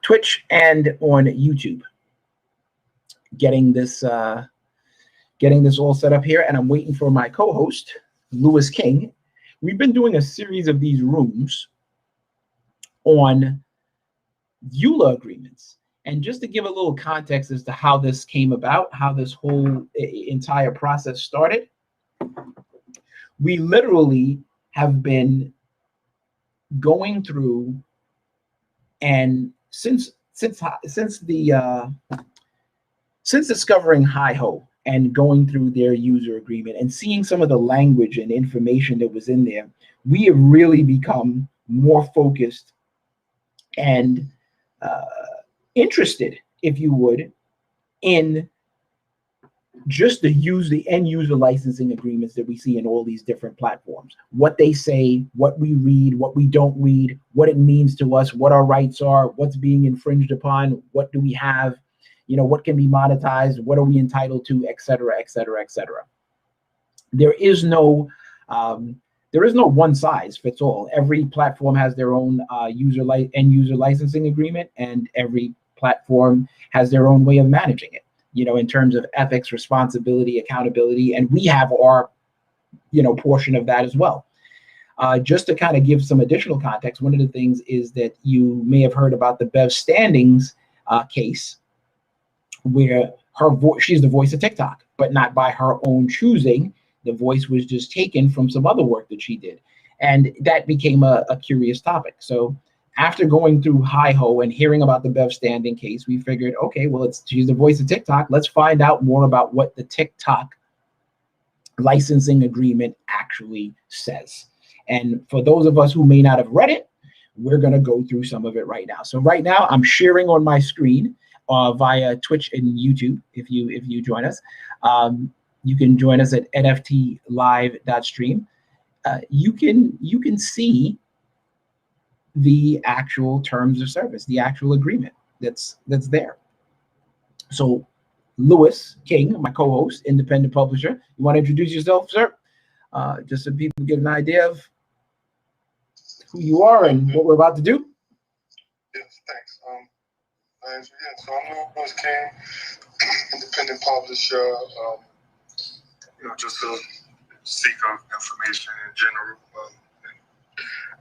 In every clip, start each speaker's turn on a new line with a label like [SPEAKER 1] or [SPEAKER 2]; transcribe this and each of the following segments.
[SPEAKER 1] Twitch and on YouTube, getting this all set up here, and I'm waiting for my co-host, Lewis King. We've been doing a series of these rooms on EULA agreements. And just to give a little context as to how this came about, how this whole entire process started, we literally have been going through, and since discovering Hi-Ho and going through their user agreement and seeing some of the language and information that was in there, we have really become more focused and interested, if you would, in just the end user licensing agreements that we see in all these different platforms. What they say, what we read, what we don't read, what it means to us, what our rights are, what's being infringed upon, what do we have, what can be monetized, what are we entitled to, et cetera, et cetera, et cetera. There is no one size fits all. Every platform has their own end user licensing agreement, and every platform has their own way of managing it, in terms of ethics, responsibility, accountability, and we have our, portion of that as well. Just to kind of give some additional context, one of the things is that you may have heard about the Bev Standings case, where she's the voice of TikTok, but not by her own choosing. The voice was just taken from some other work that she did. And that became a curious topic. So after going through Hi-Ho and hearing about the Bev Standing case, we figured, okay, well, she's the voice of TikTok. Let's find out more about what the TikTok licensing agreement actually says. And for those of us who may not have read it, we're going to go through some of it right now. So right now I'm sharing on my screen via Twitch and YouTube. If you join us, you can join us at NFTLive.Stream. You can see the actual terms of service, the actual agreement that's there. So Lewis King, my co-host, independent publisher, you want to introduce yourself, sir? Just so people get an idea of who you are and what we're about to do.
[SPEAKER 2] Yes, thanks. So I'm Lewis King, independent publisher. Just a seeker of information in general.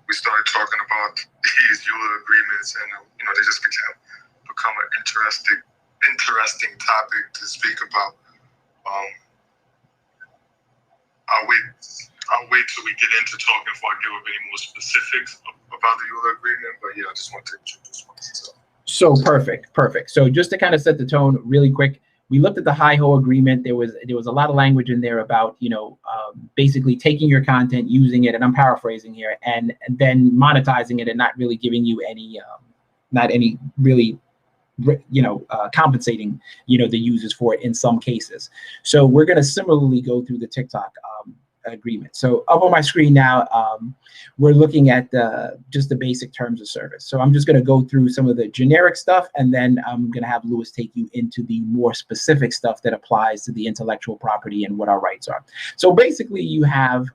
[SPEAKER 2] We started talking about these EULA agreements, and they just become an interesting topic to speak about. I'll wait till we get into talking before I give up any more specifics about the EULA agreement. But yeah, I just want to introduce myself.
[SPEAKER 1] So perfect. So just to kind of set the tone really quick, we looked at the Hi-Ho agreement. There was a lot of language in there about, basically taking your content, using it, and I'm paraphrasing here, and then monetizing it and not really giving you any, compensating, the users for it in some cases. So we're going to similarly go through the TikTok agreement. So up on my screen now, we're looking at just the basic terms of service. So I'm just going to go through some of the generic stuff, and then I'm going to have Lewis take you into the more specific stuff that applies to the intellectual property and what our rights are. So basically you have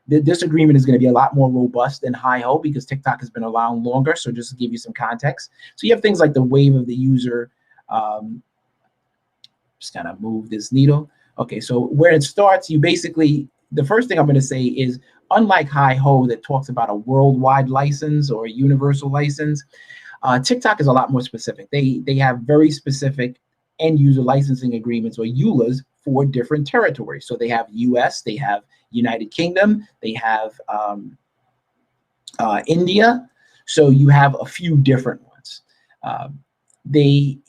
[SPEAKER 1] this agreement is going to be a lot more robust than Hi-Ho because TikTok has been around longer. So just to give you some context. So you have things like the wave of the user. Just kind of move this needle. Okay, so where it starts, the first thing I'm going to say is, unlike Hi-Ho that talks about a worldwide license or a universal license, TikTok is a lot more specific. They have very specific end user licensing agreements, or EULAs, for different territories. So they have US, they have United Kingdom, they have India. So you have a few different ones. They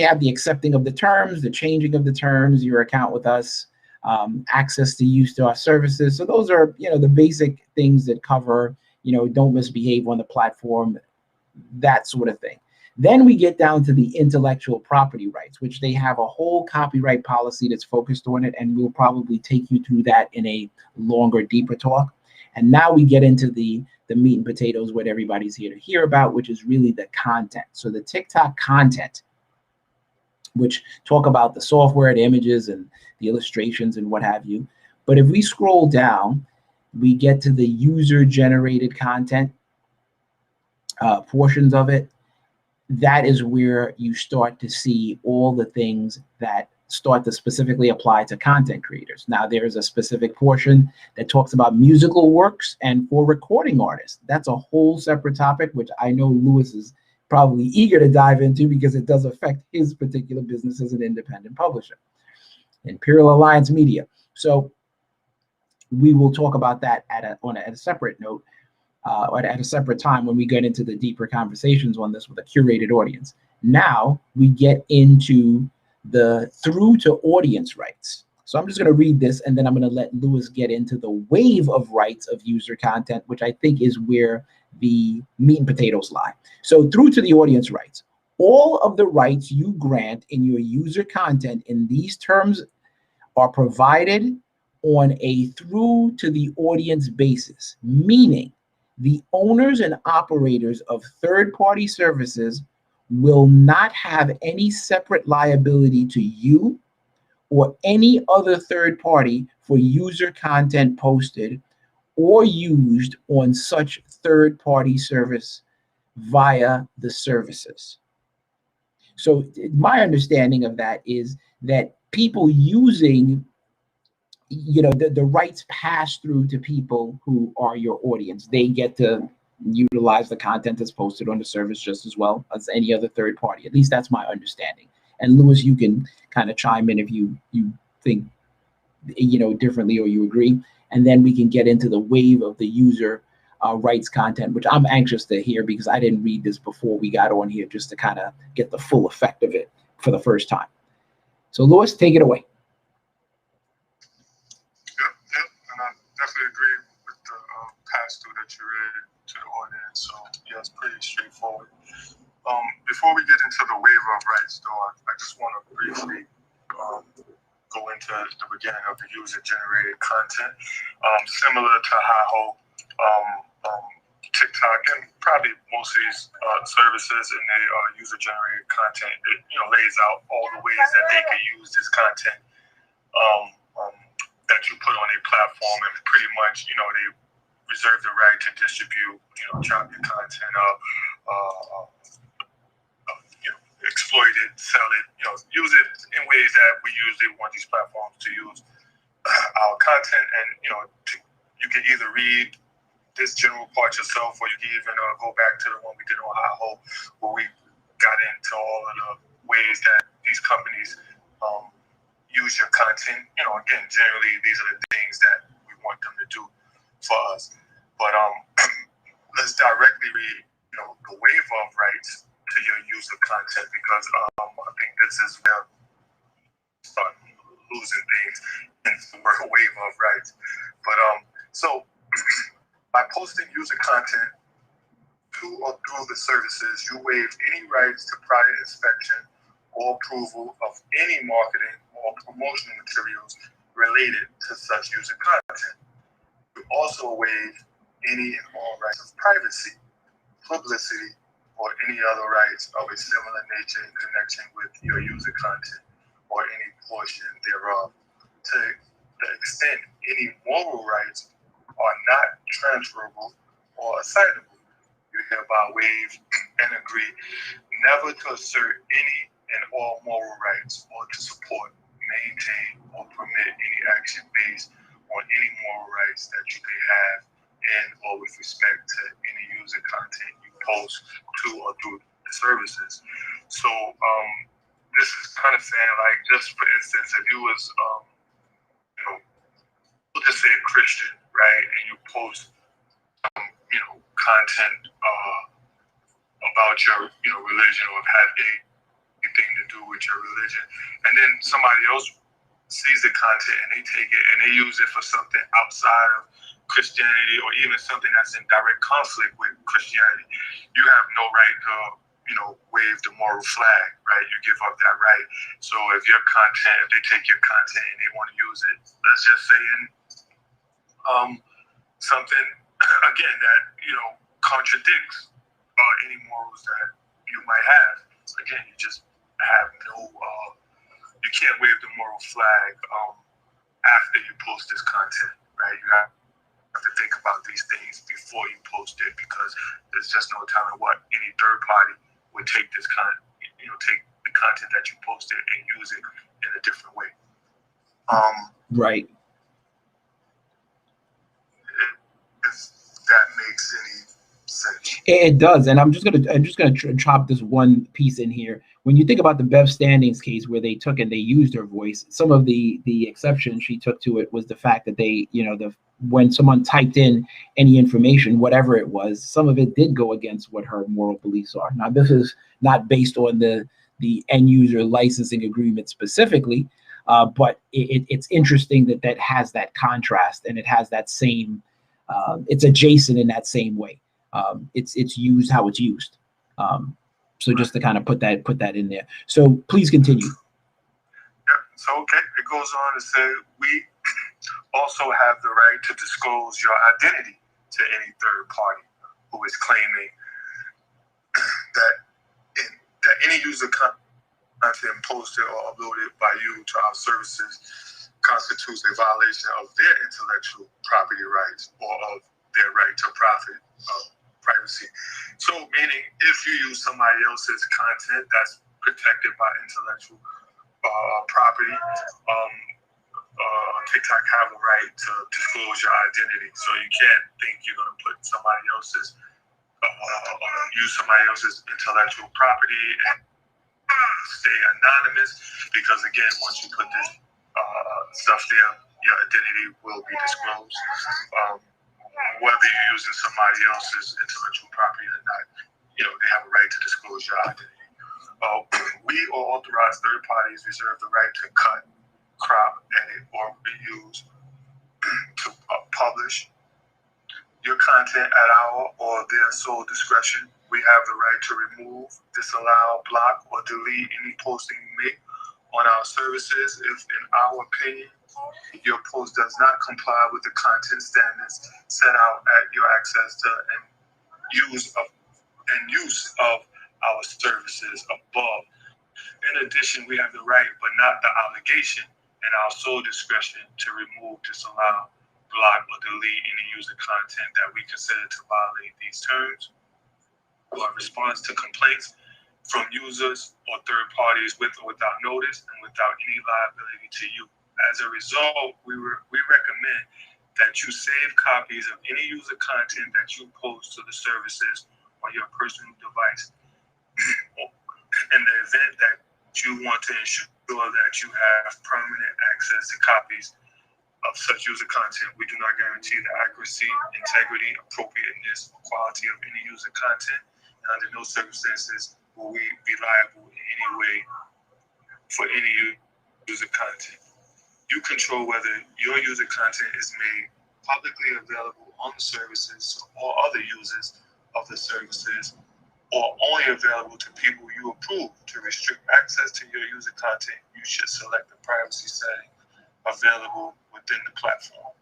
[SPEAKER 1] have the accepting of the terms, the changing of the terms, your account with us, access to use to our services. So those are, the basic things that cover, don't misbehave on the platform, that sort of thing. Then we get down to the intellectual property rights, which they have a whole copyright policy that's focused on it. And we'll probably take you through that in a longer, deeper talk. And now we get into the meat and potatoes, what everybody's here to hear about, which is really the content. So the TikTok content, which talk about the software, the images, and the illustrations and what have you. But if we scroll down, we get to the user-generated content portions of it, that is where you start to see all the things that start to specifically apply to content creators. Now, there is a specific portion that talks about musical works and for recording artists. That's a whole separate topic, which I know Lewis is probably eager to dive into because it does affect his particular business as an independent publisher, Imperial Alliance Media. So we will talk about that at a separate note, or at a separate time when we get into the deeper conversations on this with a curated audience. Now we get into the through to audience rights. So I'm just going to read this, and then I'm going to let Lewis get into the wave of rights of user content, which I think is where the meat and potatoes lie. So through to the audience rights, all of the rights you grant in your user content in these terms are provided on a through to the audience basis, meaning the owners and operators of third-party services will not have any separate liability to you or any other third party for user content posted or used on such third-party service via the services. So my understanding of that is that people using, the rights pass through to people who are your audience. They get to utilize the content that's posted on the service just as well as any other third party. At least that's my understanding. And Lewis, you can kind of chime in if you think differently or you agree. And then we can get into the wave of the user rights content, which I'm anxious to hear because I didn't read this before we got on here, just to kind of get the full effect of it for the first time. So Lewis, take it away.
[SPEAKER 2] Yep, and I definitely agree with the pass-through that you read to the audience. So yeah, it's pretty straightforward. Before we get into the waiver of rights, though, I just want to briefly go into the beginning of the user-generated content. Similar to how TikTok and probably most of these services and their user-generated content, it lays out all the ways that they can use this content that you put on a platform, and pretty much they reserve the right to distribute, chop your content up, exploit it, sell it, use it in ways that we usually want these platforms to use our content. And you can either read this general part yourself, or you can even go back to the one we did on High Hope, where we got into all of the ways that these companies use your content. Again, generally these are the things that we want them to do for us. But let's directly read, the waiver of rights to your user content, because I think this is where we start losing things in the word waiver of rights. But so by posting user content to or through the services, you waive any rights to prior inspection or approval of any marketing or promotional materials related to such user content. You also waive any and all rights of privacy, publicity, or any other rights of a similar nature in connection with your user content or any portion thereof. To the extent any moral rights are not transferable or assignable, you hereby waive and agree never to assert any and all moral rights or to support, maintain, or permit any action based on any moral rights that you may have and or with respect to any user content you post to or through the services. So this is kind of saying, like, just for instance, if you was we'll just say a Christian, right, and you post content about your religion, or have anything to do with your religion, and then somebody else sees the content and they take it and they use it for something outside of Christianity, or even something that's in direct conflict with Christianity, you have no right to wave the moral flag, right? You give up that right. So if your content, if they take your content and they want to use it, let's just say in something again that contradicts any morals that you might have, again, you just have no you can't wave the moral flag after you post this content, right? You have have to think about these things before you post it, because there's just no telling what any third party would take this take the content that you posted and use it in a different way.
[SPEAKER 1] Right.
[SPEAKER 2] If that makes any sense.
[SPEAKER 1] It does, and I'm just gonna chop this one piece in here. When you think about the Bev Standings case, where they took and they used her voice, some of the exception she took to it was the fact that they, when someone typed in any information, whatever it was, some of it did go against what her moral beliefs are. Now, this is not based on the end user licensing agreement specifically, but it's interesting that has that contrast, and it has that same, it's adjacent in that same way. It's used how it's used. So just to kind of put that in there. So please continue.
[SPEAKER 2] Yeah. So okay, it goes on to say, we also have the right to disclose your identity to any third party who is claiming that any user content posted or uploaded by you to our services constitutes a violation of their intellectual property rights or of their right to privacy. So meaning, if you use somebody else's content that's protected by intellectual property, TikTok have a right to disclose your identity. So you can't think you're going to put somebody else's, use somebody else's intellectual property and stay anonymous, because again, once you put this stuff there, your identity will be disclosed. Whether you're using somebody else's intellectual property or not, they have a right to disclose your identity. We or authorized third parties reserve the right to cut, crop, edit, or reuse to publish your content at our or their sole discretion. We have the right to remove, disallow, block, or delete any posting you make on our services if, in our opinion, your post does not comply with the content standards set out at your access to and use of our services above. In addition, we have the right, but not the obligation, and our sole discretion to remove, disallow, block, or delete any user content that we consider to violate these terms, or response to complaints from users or third parties with or without notice and without any liability to you. As a result, we recommend that you save copies of any user content that you post to the services on your personal device. In the event that you want to ensure that you have permanent access to copies of such user content, we do not guarantee the accuracy, integrity, appropriateness, or quality of any user content. And under no circumstances will we be liable in any way for any user content. You control whether your user content is made publicly available on the services or other users of the services, or only available to people you approve. To restrict access to your user content, you should select the privacy setting available within the platform.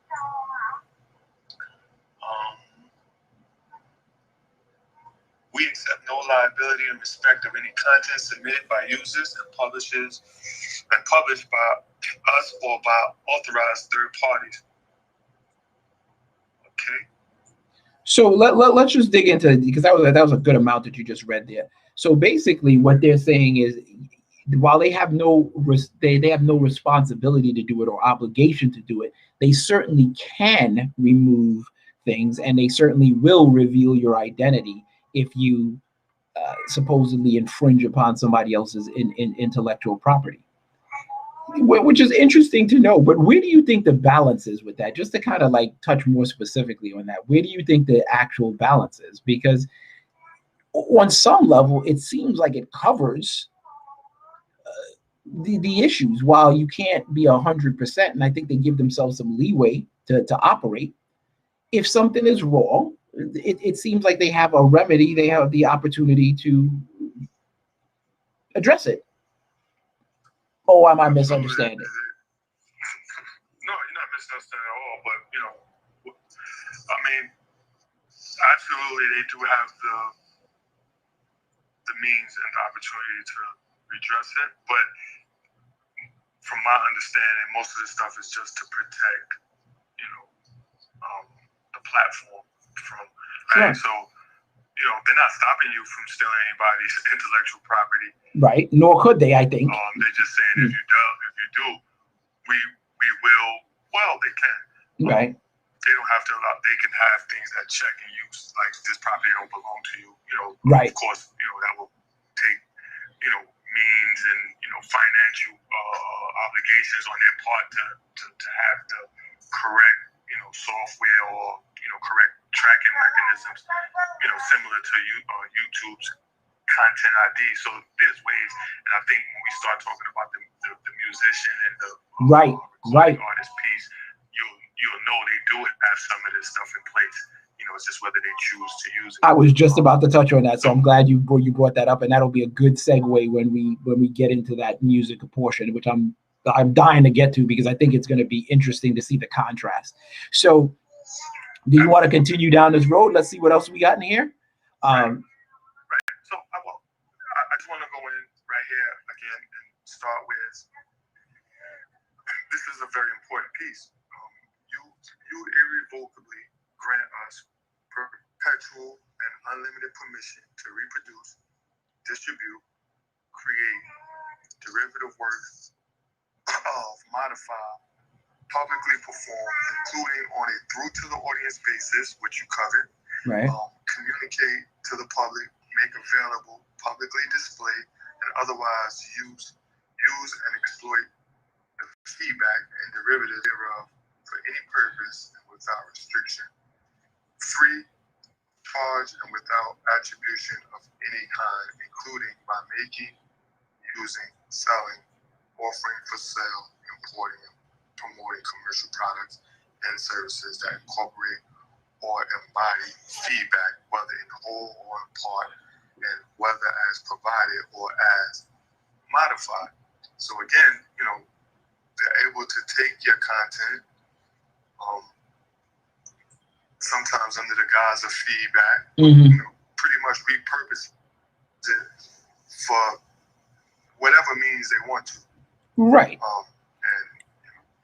[SPEAKER 2] We accept no liability in respect of any content submitted by users and published by us or by authorized third parties. Okay.
[SPEAKER 1] So let's just dig into, because that was a good amount that you just read there. So basically, what they're saying is, while they have no responsibility to do it or obligation to do it, they certainly can remove things, and they certainly will reveal your identity if you supposedly infringe upon somebody else's intellectual property. Which is interesting to know, but where do you think the balance is with that? Just to kind of like touch more specifically on that, where do you think the actual balance is? Because on some level, it seems like it covers the issues, while you can't be 100%, and I think they give themselves some leeway to operate. If something is wrong, it seems like they have a remedy, they have the opportunity to address it. Oh, am I misunderstanding?
[SPEAKER 2] No, you're not misunderstanding at all, but I mean, absolutely they do have the means and the opportunity to redress it, but from my understanding, most of this stuff is just to protect, the platform from, right? Sure. So, you know, they're not stopping you from stealing anybody's intellectual property.
[SPEAKER 1] Right. Nor could they, I think.
[SPEAKER 2] They're just saying if you do, we will. Well, they can.
[SPEAKER 1] Right.
[SPEAKER 2] They don't have to allow. They can have things that check and use, like this property don't belong to you. You know.
[SPEAKER 1] Right.
[SPEAKER 2] Of course, you know that will take, you know, means and, you know, financial obligations on their part to have the correct, you know, software or, you know, correct tracking mechanisms, you know, similar to YouTube's content ID. So there's ways, and I think when we start talking about the musician and the recording artist piece, you'll know they do have some of this stuff in place. You know, it's just whether they choose to use it.
[SPEAKER 1] I was just about to touch on that, so I'm glad you brought that up, and that'll be a good segue when we get into that music portion, which I'm dying to get to because I think it's going to be interesting to see the contrast. So, do you want to continue down this road? Let's see what else we got in here.
[SPEAKER 2] Right. So, I just want to go in right here again and start with this is a very important piece. You irrevocably grant us perpetual and unlimited permission to reproduce, distribute, create derivative works of, modify, publicly perform, including on a through to the audience basis, which you covered,
[SPEAKER 1] right?
[SPEAKER 2] Communicate to the public, make available, publicly display, and otherwise use and exploit the feedback and derivatives thereof for any purpose and without restriction, free, charge, and without attribution of any kind, including by making, using, selling, offering for sale, importing, and promoting commercial products and services that incorporate or embody feedback, whether in whole or in part, and whether as provided or as modified. So again, you know, they're able to take your content, sometimes under the guise of feedback, you know, pretty much repurpose it for whatever means they want to.
[SPEAKER 1] Right.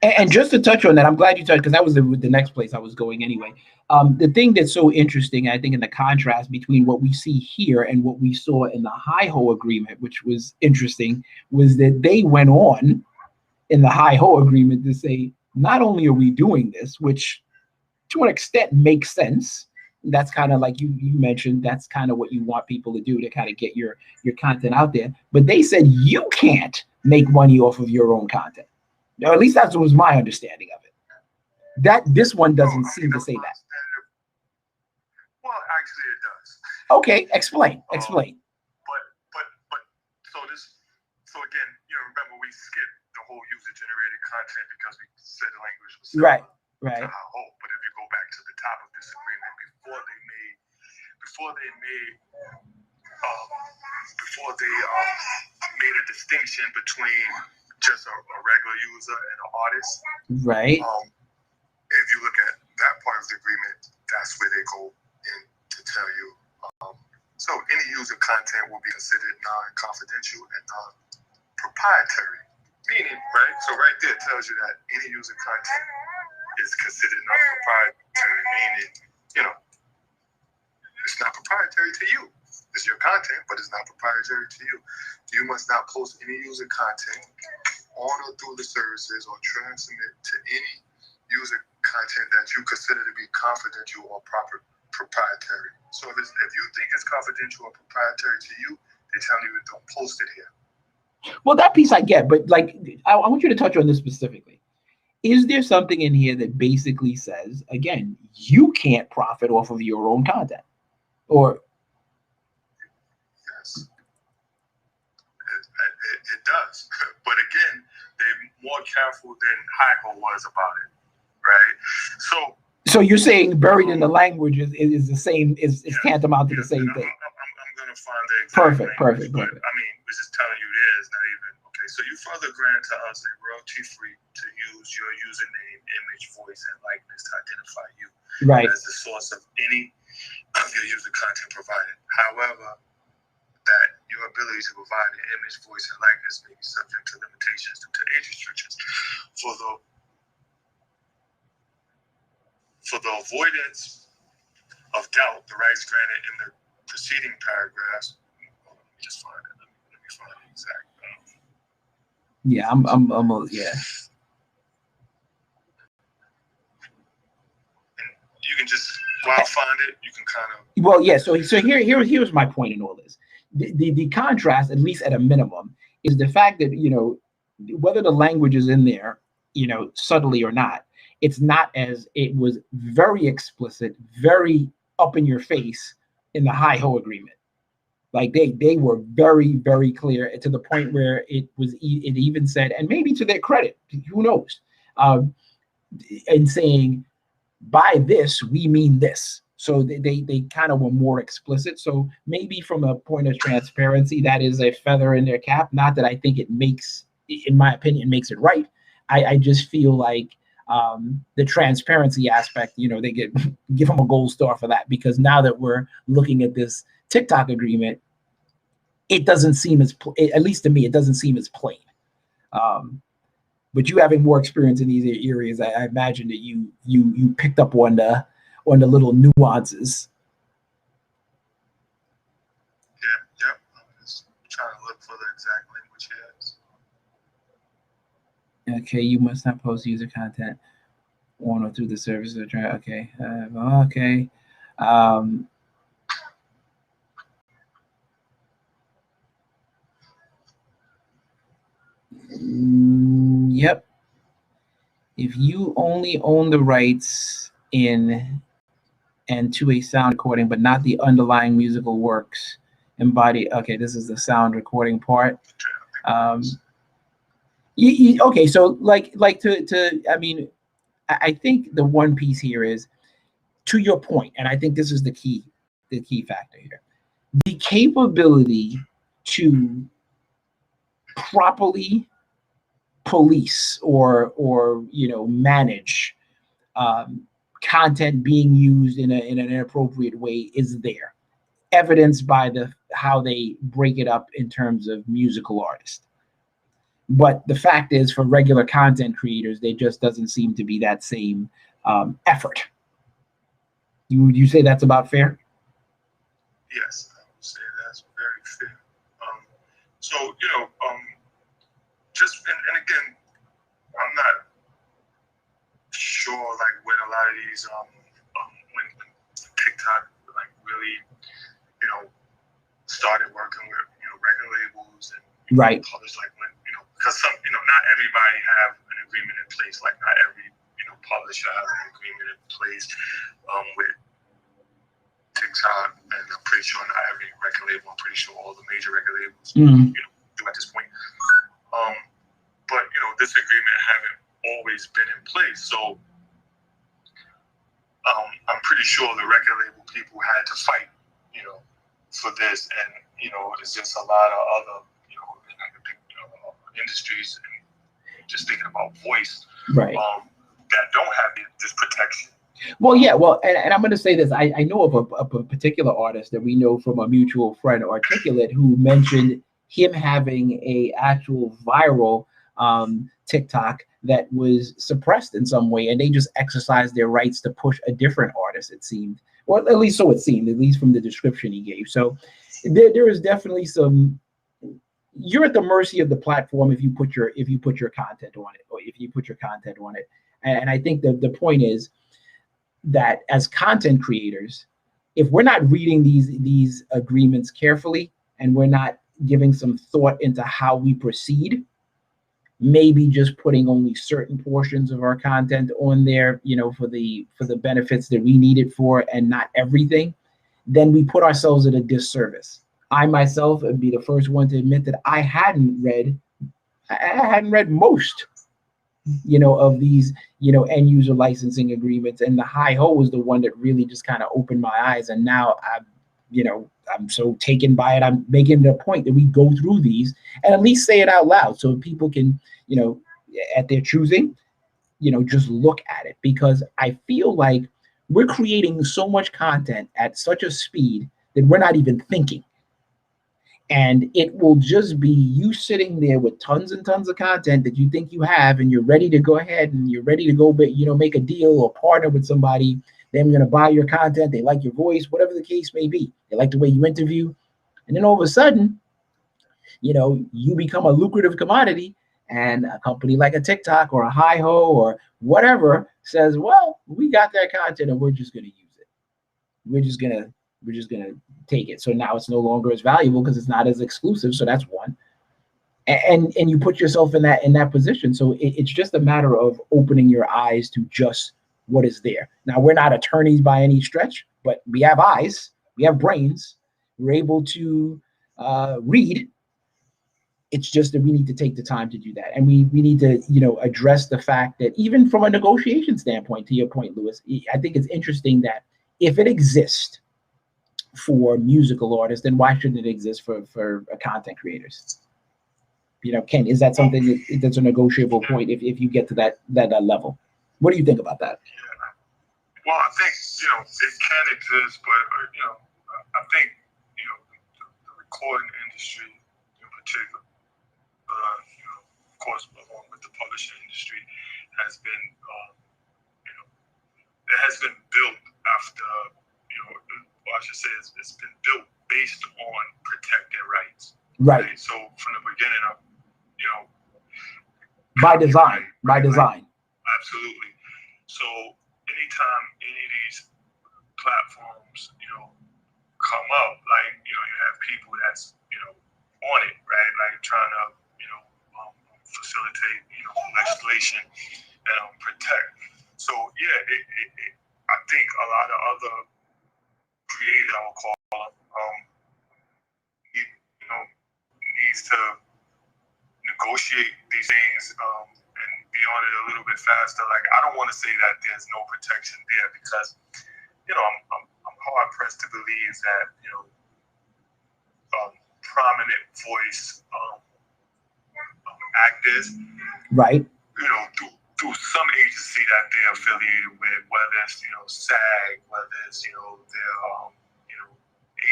[SPEAKER 1] And just to touch on that, I'm glad you touched, because that was the next place I was going anyway. The thing that's so interesting, I think, in the contrast between what we see here and what we saw in the Hi-Ho agreement, which was interesting, was that they went on in the Hi-Ho agreement to say, not only are we doing this, which to an extent makes sense. That's kind of like you mentioned, that's kind of what you want people to do to kind of get your content out there. But they said you can't make money off of your own content. Or at least that was my understanding of it. That this one doesn't seem to say that.
[SPEAKER 2] Well, actually it does.
[SPEAKER 1] Okay, explain.
[SPEAKER 2] But so again, you know, remember we skipped the whole user-generated content because we said the language was
[SPEAKER 1] right.
[SPEAKER 2] But if you go back to the top of this agreement, before they made a distinction between just a regular user and an artist.
[SPEAKER 1] Right.
[SPEAKER 2] If you look at that part of the agreement, that's where they go in to tell you. So any user content will be considered non-confidential and non-proprietary. Meaning, right? So right there it tells you that any user content is considered non-proprietary, meaning, you know, it's not proprietary to you. It's your content, but it's not proprietary to you. You must not post any user content on or through the services or transmit to any user content that you consider to be confidential or proprietary. So if you think it's confidential or proprietary to you, they tell you don't post it here.
[SPEAKER 1] Well, that piece I get, but like I want you to touch on this specifically. Is there something in here that basically says, again, you can't profit off of your own content? Or
[SPEAKER 2] yes, it does. But again, they're more careful than Hi-Ho was about it, right? So
[SPEAKER 1] you're saying buried in the language is the same, is tantamount to the same thing.
[SPEAKER 2] I'm going to find the exact
[SPEAKER 1] perfect.
[SPEAKER 2] But I mean, we're just telling you this, not even. Okay, so you further grant to us a royalty-free to use your username, image, voice, and likeness to identify you as the source of any of your user content provided. However, that your ability to provide an image, voice, and likeness may be subject to limitations due to age restrictions. for the avoidance of doubt, the rights granted in the preceding paragraphs. Let me just find it. Let me find the exact.
[SPEAKER 1] Yeah, yeah.
[SPEAKER 2] And you can just, while I find it, you can kind of.
[SPEAKER 1] Well, yeah. So here's my point in all this. The contrast, at least at a minimum, is the fact that, you know, whether the language is in there, you know, subtly or not, it's not as it was very explicit, very up in your face in the Hi-Ho agreement. Like they were very, very clear to the point where it even said, and maybe to their credit, who knows, in saying, by this we mean this. So they kind of were more explicit. So maybe from a point of transparency, that is a feather in their cap. Not that I think it makes, in my opinion, makes it right. I just feel like the transparency aspect, you know, they give them a gold star for that, because now that we're looking at this TikTok agreement, it doesn't seem as, at least to me, it doesn't seem as plain. But you having more experience in these areas, I imagine that you picked up on the little nuances.
[SPEAKER 2] Yeah. I'm just trying to look for the exact language here.
[SPEAKER 1] Okay, you must not post user content on or through the service or try. Okay, okay. Yep. If you only own the rights in and to a sound recording, but not the underlying musical works embodied. Okay, this is the sound recording part. Okay, so like to I mean, I think the one piece here is, to your point, and I think this is the key factor here, the capability to properly police or you know, manage content being used in an inappropriate way is there, evidenced by how they break it up in terms of musical artists. But the fact is, for regular content creators, there just doesn't seem to be that same effort. You say that's about fair?
[SPEAKER 2] Yes, I would say that's very fair. So, you know, just, and again, I'm not sure, like, when a lot of these, when TikTok, like, really, you know, started working with, you know, record labels and
[SPEAKER 1] right,
[SPEAKER 2] publish, like, when, you know, because some, you know, not everybody have an agreement in place. Like, not every, you know, publisher has an agreement in place with TikTok, and I'm pretty sure not every record label. I'm pretty sure all the major record labels, you know, do at this point. But you know, this agreement haven't always been in place, so I'm pretty sure the record label people had to fight, you know, for this, and you know, it's just a lot of other, you know, industries, and just thinking about voice,
[SPEAKER 1] right,
[SPEAKER 2] that don't have this protection.
[SPEAKER 1] Well, yeah, well, and I'm going to say this. I know of a particular artist that we know from a mutual friend, Articulate, who mentioned him having a actual viral TikTok that was suppressed in some way, and they just exercised their rights to push a different artist, it seemed. Or at least so it seemed, at least from the description he gave. So there is definitely some, you're at the mercy of the platform if you put your content on it, or if you put your content on it. And I think the point is that as content creators, if we're not reading these agreements carefully, and we're not giving some thought into how we proceed, maybe just putting only certain portions of our content on there, you know, for the benefits that we need it for, and not everything, then we put ourselves at a disservice. I myself would be the first one to admit that I hadn't read most, you know, of these, you know, end user licensing agreements, and the Hi-Ho was the one that really just kind of opened my eyes. And now I'm so taken by it. I'm making it a point that we go through these and at least say it out loud, so people can, you know, at their choosing, you know, just look at it, because I feel like we're creating so much content at such a speed that we're not even thinking. And it will just be you sitting there with tons and tons of content that you think you have, and you're ready to go ahead and you're ready to go, make a deal or partner with somebody. They're going to buy your content. They like your voice, whatever the case may be. They like the way you interview. And then all of a sudden, you become a lucrative commodity, and a company like a TikTok or a Hi-Ho or whatever says, well, we got that content and we're just going to use it. We're just gonna take it. So now it's no longer as valuable because it's not as exclusive. So that's one. And you put yourself in that position. So it's just a matter of opening your eyes to just what is there. Now, we're not attorneys by any stretch, but we have eyes, we have brains, we're able to read. It's just that we need to take the time to do that. And we need to, address the fact that even from a negotiation standpoint, to your point, Louis, I think it's interesting that if it exists for musical artists, then why shouldn't it exist for content creators? Ken, is that something that's a negotiable point if you get to that level? What do you think about that?
[SPEAKER 2] Yeah. Well, I think it can exist, but I think the recording industry in particular, of course, along with the publishing industry, has been it has been built after I should say it's been built based on protecting rights.
[SPEAKER 1] Right.
[SPEAKER 2] So from the beginning of,
[SPEAKER 1] by design.
[SPEAKER 2] Absolutely. So anytime any of these platforms, come up, like, you have people that's, on it, right? Like trying to, facilitate, legislation and protect. So yeah, I think a lot of other creative, I will call them, needs to negotiate these things and be on it a little bit faster. Like, I don't want to say that there's no protection there because, I'm hard pressed to believe that, prominent voice actors,
[SPEAKER 1] right?
[SPEAKER 2] Through some agency that they're affiliated with, whether it's SAG, whether it's their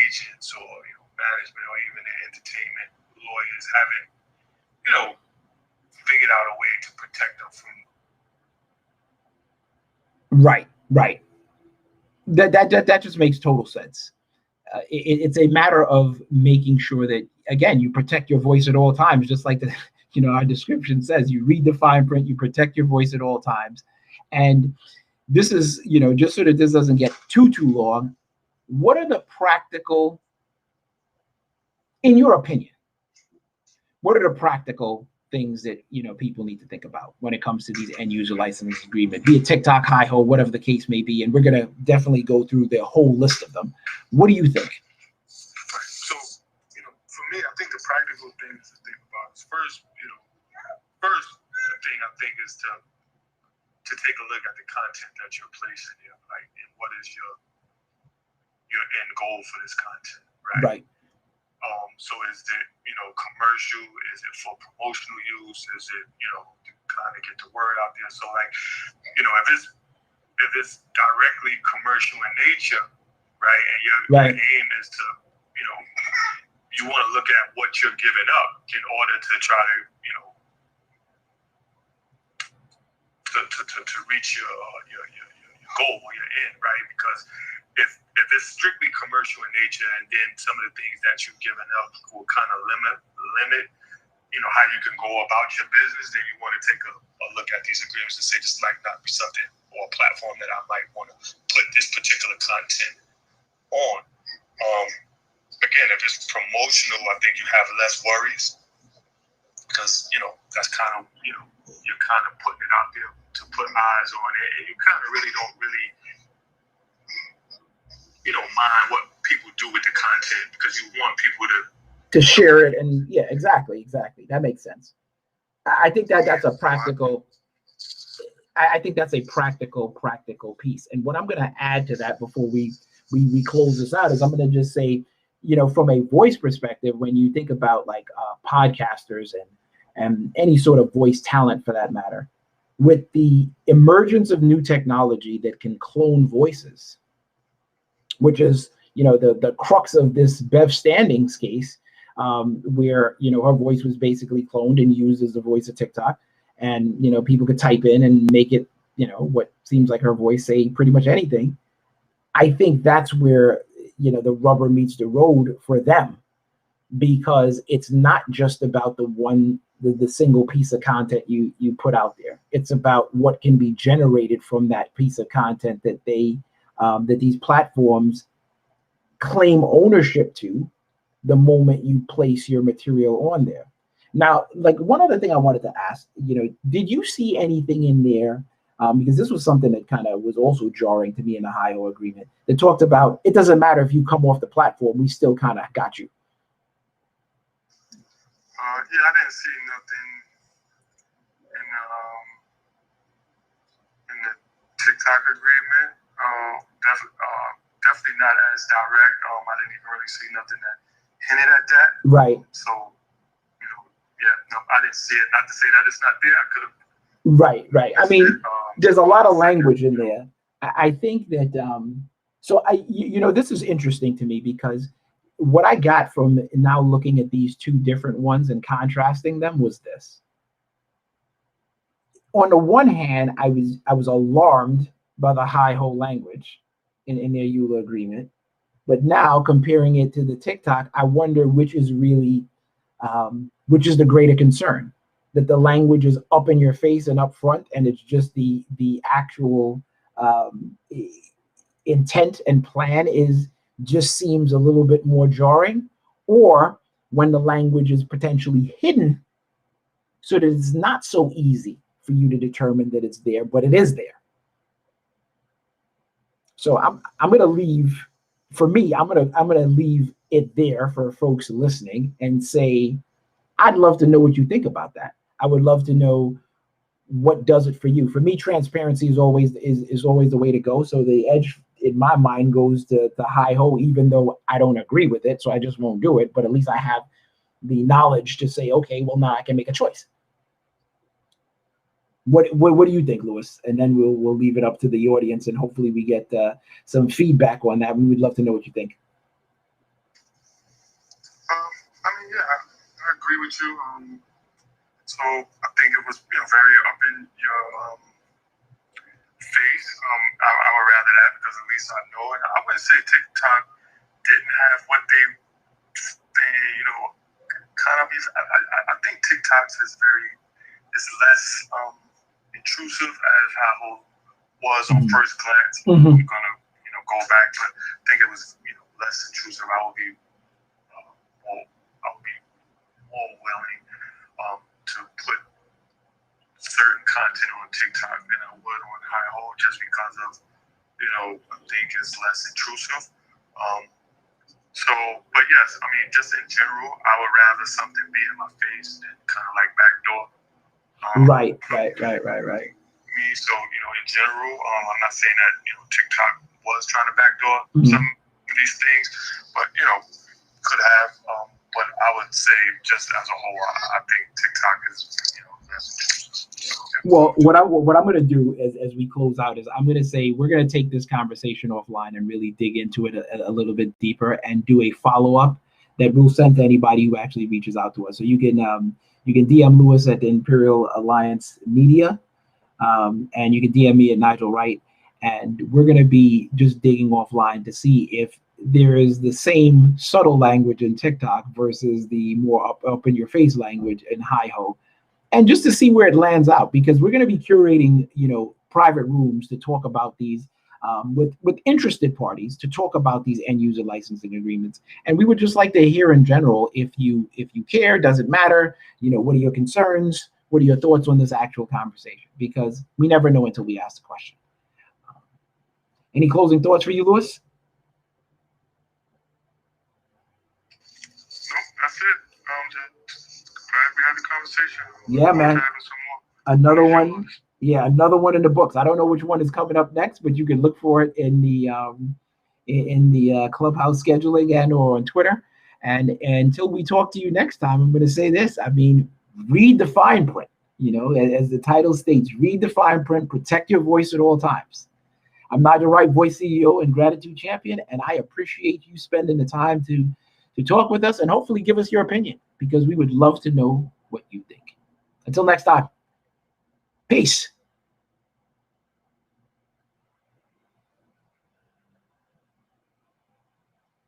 [SPEAKER 2] agents or management or even their entertainment lawyers haven't figured out a way to protect them from.
[SPEAKER 1] Right. That just makes total sense. It's a matter of making sure that, again, you protect your voice at all times, just like our description says. You read the fine print, you protect your voice at all times. And this is, just so that this doesn't get too long, what are the practical, in your opinion, what are the practical things that people need to think about when it comes to these end user license agreement, be it TikTok, Hi-Ho, whatever the case may be? And we're going to definitely go through the whole list of them. What do you think?
[SPEAKER 2] So, for me, I think the practical things to think about is first the thing I think is to take a look at the content that you're placing here, like, and what is your end goal for this content, right? Right. So is it, commercial? Is it for promotional use? Is it, to kind of get the word out there? So, like, if it's directly commercial in nature, right, and your aim is to, you want to look at what you're giving up in order to try to, to reach your goal or your end, right? Because if it's strictly commercial in nature, and then some of the things that you've given up will kind of limit, how you can go about your business, then you want to take a look at these agreements and say, this might not be something or a platform that I might want to put this particular content on. Again, if it's promotional, I think you have less worries because, that's kind of, you're kind of putting it out there to put eyes on it, and you kind of really don't mind what people do with the content because you want people to share it. And yeah, exactly. That makes sense. I think that's a practical. I think that's a practical piece. And what I'm going to add to that before we close this out is I'm going to just say, from a voice perspective, when you think about like podcasters and any sort of voice talent for that matter, with the emergence of new technology that can clone voices, which is, the crux of this Bev Standings case,
[SPEAKER 1] where, her voice was basically cloned and used as the voice of TikTok. And, people could type in and make it, what seems like her voice say pretty much anything. I think that's where, the rubber meets the road for them, because it's not just about the single piece of content you put out there. It's about what can be generated from that piece of content that that these platforms claim ownership to the moment you place your material on there. Now, like, one other thing I wanted to ask, did you see anything in there? Because this was something that kind of was also jarring to me in the HIO agreement. That talked about, it doesn't matter if you come off the platform, we still kind of got you.
[SPEAKER 2] Yeah, I didn't see nothing in the TikTok agreement. Definitely not as direct. I didn't even really see nothing that hinted at that.
[SPEAKER 1] Right.
[SPEAKER 2] So, yeah, no, I didn't see it. Not to say that it's not there. I could have.
[SPEAKER 1] Right. I mean, there's a lot of language in there. I think that, this is interesting to me, because what I got from now looking at these two different ones and contrasting them was this. On the one hand, I was alarmed by the HIO language in their EULA agreement, but now comparing it to the TikTok, I wonder which is really, which is the greater concern. That the language is up in your face and up front, and it's just the actual intent and plan just seems a little bit more jarring, or when the language is potentially hidden so that it's not so easy for you to determine that it's there, but it is there. So I'm gonna leave, for me, I'm gonna leave it there for folks listening and say, I'd love to know what you think about that. I would love to know what does it for you. For me, transparency is always the way to go. So the edge in my mind goes to the HIO, even though I don't agree with it, so I just won't do it. But at least I have the knowledge to say, okay, well, now I can make a choice. What do you think, Louis? And then we'll leave it up to the audience, and hopefully we get some feedback on that. We would love to know what you think.
[SPEAKER 2] I mean, yeah, I agree with you. So I think it was very up in your face. I would rather that, because at least I know it. I wouldn't say TikTok didn't have what they kind of. I think TikTok's is less intrusive as how it was on first glance. I'm gonna go back, but I think it was less intrusive. I would be more willing to put certain content on TikTok than I would on HIO, just because of I think it's less intrusive. But yes, I mean, just in general, I would rather something be in my face than kind of like backdoor.
[SPEAKER 1] Right.
[SPEAKER 2] Me, so in general, I'm not saying that TikTok was trying to backdoor some of these things, but could have. But I would say, just as a whole, I think TikTok is
[SPEAKER 1] Well, what I'm going to do as we close out is I'm going to say we're going to take this conversation offline and really dig into it a little bit deeper and do a follow-up that we'll send to anybody who actually reaches out to us. So you can DM Louis at the Imperial Alliance Media, and you can DM me at Nigel Wright, and we're going to be just digging offline to see if there is the same subtle language in TikTok versus the more up in your face language in HIO, and just to see where it lands out, because we're going to be curating, private rooms to talk about these with interested parties, to talk about these end user licensing agreements. And we would just like to hear in general, if you care, does it matter? What are your concerns? What are your thoughts on this actual conversation? Because we never know until we ask the question. Any closing thoughts for you, Louis?
[SPEAKER 2] That's it. Just glad we had the conversation.
[SPEAKER 1] Yeah, man. Another one. Yeah, another one in the books. I don't know which one is coming up next, but you can look for it in the Clubhouse scheduling and or on Twitter. And until we talk to you next time, I'm going to say this. I mean, read the fine print. As the title states, read the fine print. Protect your voice at all times. I'm Nigel Wright, Voice CEO and Gratitude Champion, and I appreciate you spending the time to to talk with us and hopefully give us your opinion, because we would love to know what you think. Until next time, peace.